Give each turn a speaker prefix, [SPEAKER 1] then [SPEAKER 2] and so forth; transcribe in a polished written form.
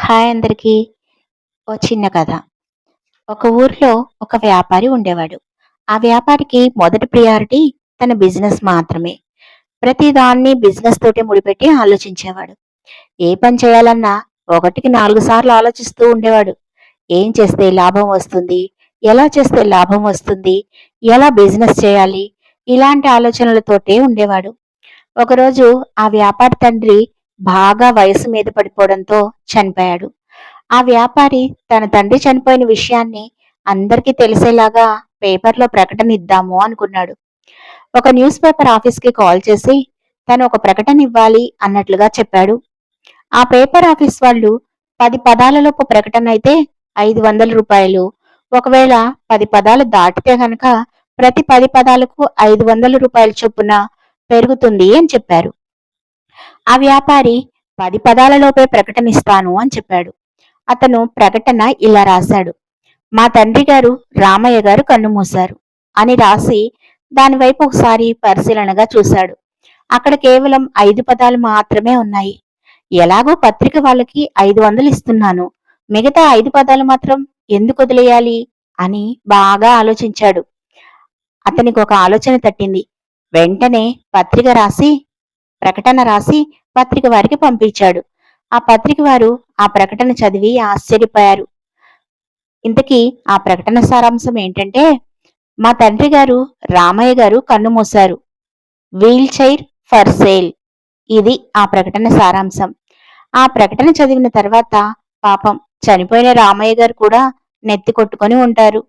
[SPEAKER 1] Hi అందరికీ. ఓ చిన్న కథ. ఒక ఊర్లో ఒక వ్యాపారి ఉండేవాడు. ఆ వ్యాపారికి మొదటి ప్రియారిటీ తన బిజినెస్ మాత్రమే. ప్రతి దాన్ని బిజినెస్ తోటే ముడిపెట్టి ఆలోచించేవాడు. ఏ పని చేయాలన్నా ఒకటికి 4 సార్లు ఆలోచిస్తూ ఉండేవాడు. ఏం చేస్తే లాభం వస్తుంది? ఎలా చేస్తే లాభం వస్తుంది? ఎలా బిజినెస్ చేయాలి? ఇలాంటి ఆలోచనలతోటే ఉండేవాడు. ఒకరోజు ఆ వ్యాపారి తండ్రి బాగా వయసు మీద పడిపోవడంతో చనిపోయాడు. ఆ వ్యాపారి తన తండ్రి చనిపోయిన విషయాన్ని అందరికీ తెలిసేలాగా పేపర్లో ప్రకటన ఇద్దాము అనుకున్నాడు. ఒక న్యూస్ పేపర్ ఆఫీస్కి కాల్ చేసి తను ఒక ప్రకటన ఇవ్వాలి అన్నట్లుగా చెప్పాడు. ఆ పేపర్ ఆఫీస్ వాళ్ళు 10 పదాలలోపు ప్రకటన అయితే రూ. 500, ఒకవేళ 10 పదాలు దాటితే గనక ప్రతి 10 పదాలకు రూ. 500 చొప్పున పెరుగుతుంది అని చెప్పారు. ఆ వ్యాపారి 10 పదాలలోపే ప్రకటన ఇస్తాను అని చెప్పాడు. అతను ప్రకటన ఇలా రాశాడు: మా తండ్రి గారు రామయ్య గారు కన్నుమూశారు అని రాసి దానివైపు ఒకసారి పరిశీలనగా చూశాడు. అక్కడ కేవలం 5 పదాలు మాత్రమే ఉన్నాయి. ఎలాగో పత్రిక వాళ్ళకి 500 ఇస్తున్నాను, మిగతా 5 పదాలు మాత్రం ఎందుకు వదిలేయాలి అని బాగా ఆలోచించాడు. అతనికి ఒక ఆలోచన తట్టింది. వెంటనే ప్రకటన రాసి పత్రిక వారికి పంపించాడు. ఆ పత్రిక వారు ఆ ప్రకటన చదివి ఆశ్చర్యపోయారు. ఇంతకీ ఆ ప్రకటన సారాంశం ఏంటంటే, మా తండ్రి గారు రామయ్య గారు కన్నుమూశారు, వీల్ చైర్ ఫర్ సేల్. ఇది ఆ ప్రకటన సారాంశం. ఆ ప్రకటన చదివిన తర్వాత పాపం చనిపోయిన రామయ్య గారు కూడా నెత్తి కొట్టుకొని ఉంటారు.